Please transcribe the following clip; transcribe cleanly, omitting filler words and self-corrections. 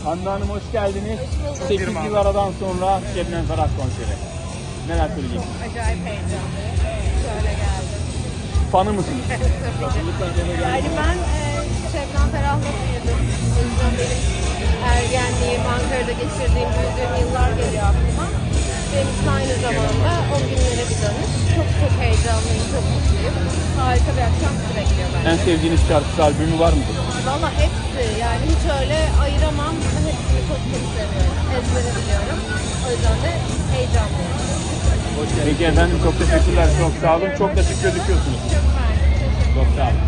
Hande Hanım hoş geldiniz. Hoş bulduk. 8 yıl aradan sonra Şebnem Ferah konseri. Neler söyleyeceksiniz? Acayip heyecanlıyım. Şöyle geldim. Fanı mısınız? Yani ben Şebnem Ferah'la büyüdüm. O yüzden benim ergenliğim, Ankara'da geçirdiğim, büyüdüğüm yıllar geliyor aklıma. Benim için aynı zamanda o günlere bir dönüş. Çok çok heyecanlıyım, çok mutluyum. Harika bir akşam bizi bekliyor En bence. sevdiğiniz şarkısı, albümü var mıdır? Valla hepsi, yani hiç öyle ayıramam. Hepsini çok çok seviyorum. Ezbere biliyorum. O yüzden de heyecanlıyım. Peki efendim, çok teşekkürler, çok sağ olun. Çok da şık gözüküyorsunuz. Çok mersi. Çok sağ olun.